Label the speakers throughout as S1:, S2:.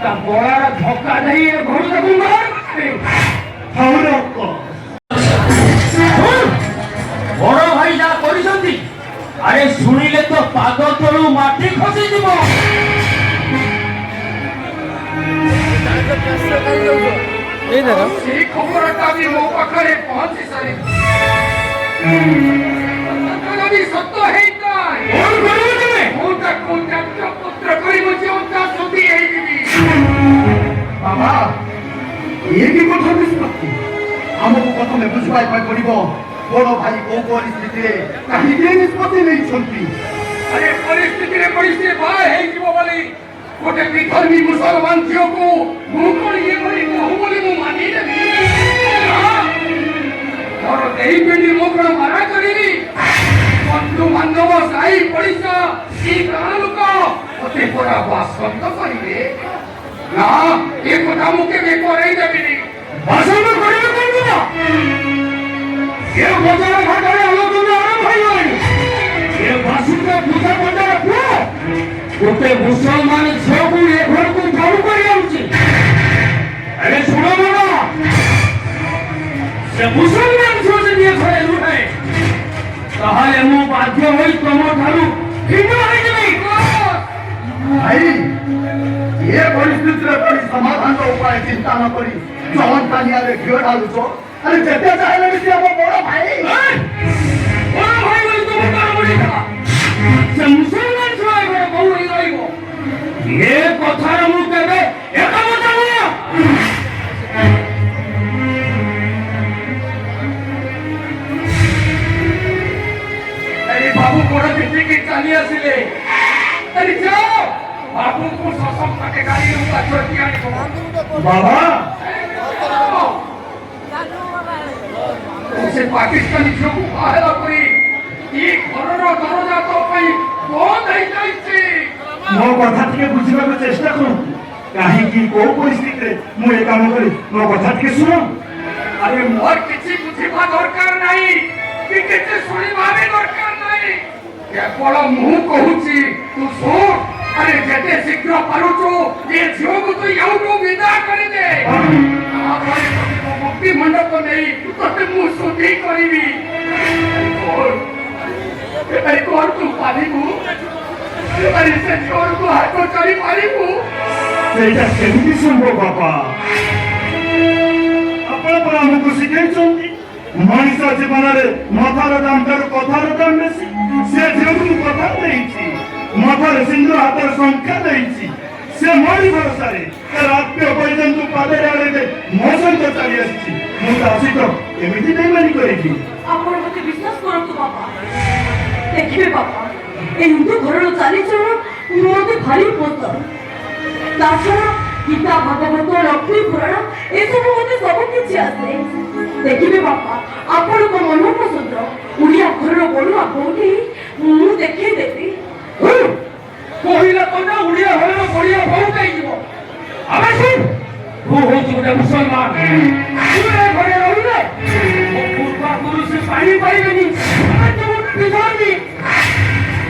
S1: ବଳାର ଧକ୍କା ଦେଇ ଏ ଘରୁ ତାକୁ ବଡ ଭାଇ ଯାହା କରିଛନ୍ତି ଆରେ ଶୁଣିଲେ ତ ପାଦ ତଳୁ ମାଟି ଖସିଯିବ। ସେଇ ଖବରଟା ବି ମୋ ପାଖରେ ପହଞ୍ଚି ସାରିଛି। ସତ ହେଇଥାଏ ମୁଁ ତାକୁ ପୁତ୍ର କରିବୁ ହେଇଯିବି।
S2: ବାବା ଇଏ କି କଥା ନିଷ୍ପତ୍ତି ଆମକୁ ପ୍ରଥମେ ବୁଝିବା ପାଇଁ ପଡିବ ବଡ ଭାଇ କୋଉ ପରିସ୍ଥିତିରେ କାହିଁକି ନିଷ୍ପତ୍ତି ନେଇଛନ୍ତି।
S1: ଆରେ ପରିସ୍ଥିତିରେ ପରିସ୍ଥିତି ବାହା ହେଇଯିବ ବୋଲି ଗୋଟେ ବିଧର୍ମୀ ମୁସଲମାନ ଝିଅକୁ ମୁଁ କଣ ଇଏ କରି କହୁ ବୋଲି ମୁଁ ମାନିନେବି। ମୋର ଦେଇ ପିଣ୍ଡି ମୁଁ କଣ ମାରା କରିବି। ବନ୍ଧୁ ବାନ୍ଧବ ସାହି ପଡିଶା ଏ ଗାଁ ଲୋକ ମତେ ପୁରା ବାସନ୍ଦ କରିବେ ନା ଏ କଥା ମୁଁ କେବେ କରେଇ ଦେବିନି। ବାସନ୍ଦ କରିବେ କହିବ ଏ ବଜାର ଘାଟରେ ଆଲୋଚନା ଆରମ୍ଭ ହେଇଗଲାଣି। ଏ ବାସିନ୍ଦା ପୂଜା ବଜାର ପୁଅ ଗୋଟେ ମୁସଲମାନ ଝିଅକୁ ଏ ଘରକୁ ଜଣୁ କରି ଆଣୁଛି। ଆରେ ଶୁଣ ବାବା ସେ ମୁସଲମାନ ଝିଅ ଯଦି ଏ ଘରେ ରୁହେ ତାହେଲେ ମୁଁ ବାଧ୍ୟ ହୋଇ ତମ ଠାରୁ ଭିନ୍ନ ହେଇଯିବି।
S2: ଭାଇ ଏ ପରିସ୍ଥିତିରେ ପରି ସମାଧାନର ଉପାୟ ଚିନ୍ତା ନ କରି ଜହନ ପାନିଆରେ ଘିଅ ଢାଲୁଛ। ଆରେ ଯେତେ ଚାହିଁଲେ ବି ଆମ ବଡ ଭାଇ
S1: ବଡ ଭାଇ ବୋଲି ତୁମ କାମ ବଢିଗଲା। ସେ ମୁସଲମାନ ଛୁଆ ଘରେ ବହୁ ହେଇ ରହିବ ଏ କଥାରେ ମୁଁ କେବେ ଏକମତ ନୁହଁ। ବାବୁ ବଡ ଦିଦିକି ଚାଲି ଆସିଲେ। ଆରେ ଯାଅ ବାବୁଙ୍କୁ ଶଶମ କାଟେ ଗାଡିରୁ କାଟି ଆଣିବ।
S2: ବାବା
S1: ସେ ପାକିସ୍ତାନୀ ଝିଅକୁ ବାହାର କରି ଏ ଘରର ଦରଜା ତୋ ପାଇଁ ବନ୍ଦ ହେଇଯାଇଛି।
S2: ମୋ କଥା ଟିକେ ବୁଝିବାକୁ ଚେଷ୍ଟା କରନ୍ତୁ କାହିଁକି କୋଉ ପରିସ୍ଥିତିରେ ମୁଁ ଏ କାମ କରି ମୋ କଥା ଟିକେ ଶୁଣ।
S1: ଆରେ ମୋର କିଛି ବୁଝିବା ଦରକାର ନାହିଁ କି କିଛି ଶୁଣିବା ବି ଦରକାର ନାହିଁ। କେବଳ ମୁଁ କହୁଛି ତୁ ଶୁଣ। ଆରେ ଯେତେ ଶୀଘ୍ର ପାରୁଛୁ ଏ ଝିଅକୁ ତୁ ଏଉଠୁ ବିଦା କରିଦେ। ତାପରେ ମୁକ୍ତି ମଣ୍ଡପ ନେଇ ତତେ ମୁଁ ଶୁଦ୍ଧି କରିବି। କଣ ତୁ ପାରିବୁ? ଆରେ ସେ ଝିଅକୁ ହାତ କରି ପାରିବୁ?
S2: ସେଇଟା କେମିତି ସମ୍ଭବ ବାପା? ଆପଣ ପରା ଆମକୁ ଶିଖେଇଛନ୍ତି ମଣିଷ ଜୀବନରେ ମଥାର ଦାମ ଠାରୁ କଥାର ଦାମ ବେଶୀ। ସେ ଝିଅକୁ ମୁଁ କଥା ଦେଇଛି ମଥାରେ ସିନ୍ଦୁର ହାତରେ ସଂଖ୍ୟା ଦେଇଛି। ସେ ମୋରି ଭରସାରେ ତାର ଆତ୍ମୀୟ ପର୍ଯ୍ୟନ୍ତ ପାଦରେ ଆଡ଼େ ମୋ ସହିତ ଚାଲି ଆସିଛି। ମୁଁ ତା ସହିତ ଏମିତି ବେଇମାନି କରିବି?
S3: ଆପଣ ମତେ ବିଶ୍ୱାସ କରନ୍ତୁ ବାପା। ଦେଖିବେ ବାପା ଏ ହିନ୍ଦୁ ଘରର ଚାଲିଚଳନ ମୋତେ ଭାରି ପସନ୍ଦ। ତା ଛଡା ଗୀତା ଭାଗବତ ଲକ୍ଷ୍ମୀ ପୁରାଣ ଏସବୁ ମତେ ସବୁ କିଛି ଆସେ। ଦେଖିବେ ବାପା ଆପଣଙ୍କ ମନ ପସନ୍ଦ ଓଡ଼ିଆ ଘରର ବଢୁଆ କୋଉଠି ମୁଁ ଦେଖେଇ ଦେବି।
S1: କହିଲା କଥା ଓଡ଼ିଆ ଘରର ବଢିଆ ବୋହୂ ହେଇଯିବ। ଆମେ ଶୁଣ ତୁ ହଉଛି ଗୋଟେ ମୁସଲମାନ। ତୁ ଏ ଘରେ ରହିଲେ ମୋ ପୂର୍ବାପୁରୁଷ ପାଣି ପାଇବେନି।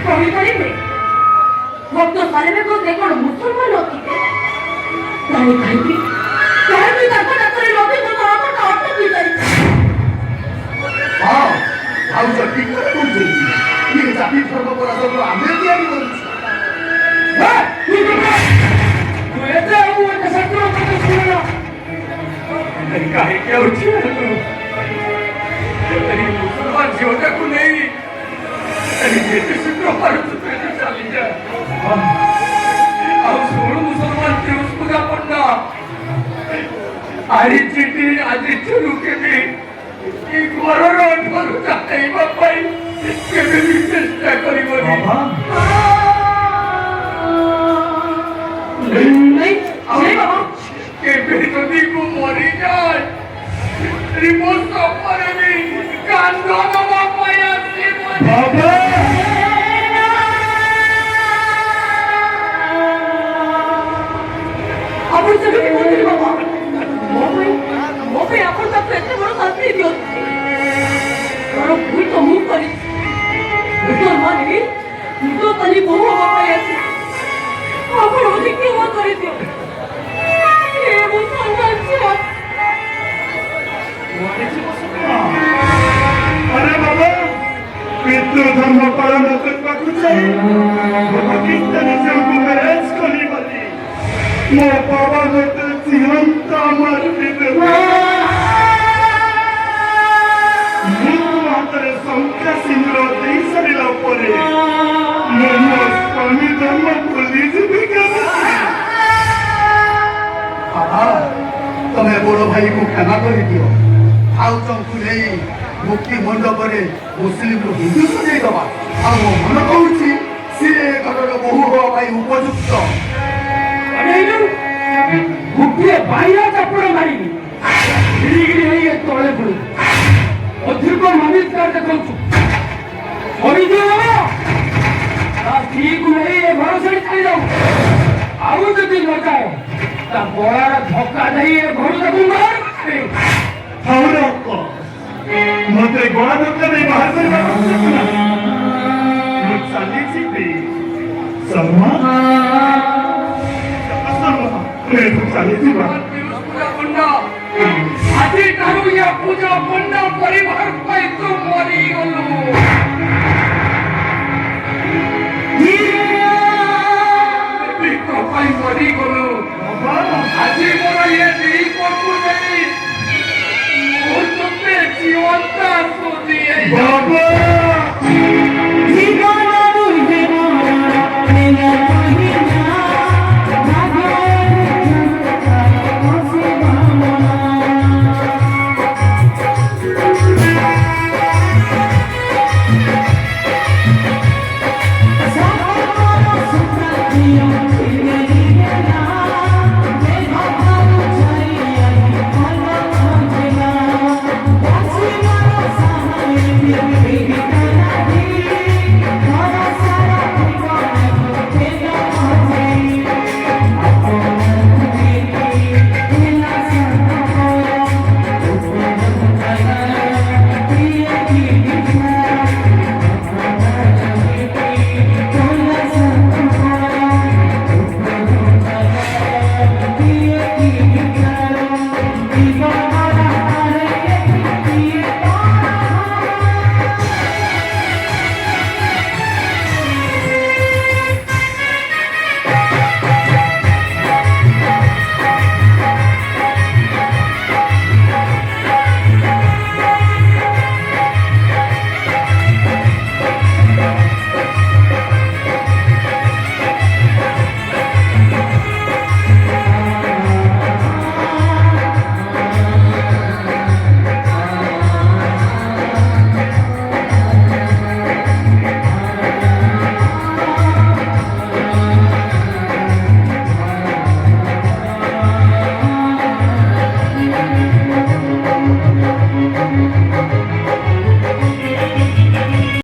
S3: କହିପାରିବେ ଭକ୍ତ ସାଲେବେଗ ସେ କଣ ମୁସଲମାନ ଥିଲେ? କାହିଁକି ତାଙ୍କ ଡାକରେ ନବୀଙ୍କ ଆଗଟା ଅଟକି ଯାଇଛି।
S2: ହଁ ଆଉ ଠିକ କଥା କହୁଛନ୍ତି। ଇଏ ଜାତି ଧର୍ମ ପରାଜୟରୁ ଆମେ ତିଆରି କରୁଛୁ।
S1: କାହିଁକି ଆଉଛି ମୁସଲମାନ ଝିଅଟାକୁ ନେଇ ଯେତେ ଶୀଘ୍ର ପାରୁଛୁ ଚାଲିଯା। ଆଉ ଶୁଣୁ ମୁସଲମାନ ପୂଜା ପଣ୍ଡା ଆଜି ଆଦିତ୍ୟରୁ କେବେ ଏ ଘରର ଘରୁ ଚାଲିବା ପାଇଁ କେବେ ବି ଚେଷ୍ଟା କରିବନି। କେବେ ଯଦି ମୁଁ ମରିଯାଏ ମୋ ସପରେ ବି କାନ୍ଦ ଦେବା ପାଇଁ ଆସିବ।
S3: ଆପଣ ସେମିତି କହୁଥିଲେ ବାବା ମୋ ପାଇଁ ଆପଣ ତାକୁ ଏତେ ବଡ ଶାସ୍ତି ଦିଅନ୍ତି। କାରଣ ଭୁଲ ତ ମୁଁ କରିଛି। ହିନ୍ଦୁସ୍ତାନୀ ବୋହୂ ହବା ପାଇଁ ଆସି ଆପଣ ଅଧିକ କରିଦିଅ।
S2: ମୋ ବାବା ଗୋଟେ ଚିହ୍ନନ୍ତା ମାରିଦେବେ ମୁଁ ହାତରେ ଶଙ୍ଖା ସିନ୍ଦୁର ଦେଇ ସାରିଲା ପରେ ମୁଁ ମୋ ସ୍ୱାମୀ ଧର୍ମ ଭୁଲିଯିବି କେମିତି?
S1: ବାବା ତମେ ବଡ଼ ଭାଇକୁ କ୍ଷମା କରିଦିଅ ଭାଉଜଙ୍କୁ ନେଇ ମୁକ୍ତି ମଣ୍ଡପରେ ମୁସଲିମରୁ ହିନ୍ଦୁ ସଜେଇଦବା ଆଉ ମୋ ମନ କହୁଛି ସିଏ ଘରର ବୋହୂ ହବା ପାଇଁ ଉପଯୁକ୍ତ। ଗୋଟିଏ ବାଇଆ ଚାପଡ଼ ମାରିବି ଗିରିଗିରି ହେଇ ଏ ତଳେ ପଡୁ ଅଧିକ ମାନିସ୍କାର ଦେଖାଉଛୁ ତା ସ୍ତ୍ରୀକୁ ନେଇ ଏ ଘର ଛାଡ଼ି ଚାଲିଯାଉ ଆଉ ଯଦି ନ ଯାଏ ତା ଗଳାର ଧକ୍କା ଦେଇ ଏ ଘରୁ ତାକୁ ବାହାର କରିବେ।
S2: ହଉରେ ଅପ ମତେ ଗଳା ଧକ୍କା ଦେଇ ବାହାର କରିବା ମୁଁ ଚାଲିଯିବି ଶର୍ମା ଚାଲିଯିବା
S1: ଆଜି ଠାରୁ ୟା ପୂଜା ପଣ୍ଡା ପରିବାର ପାଇଁ ତୁ ମରିଗଲୁ। ପାଇଁ ମରିଗଲୁ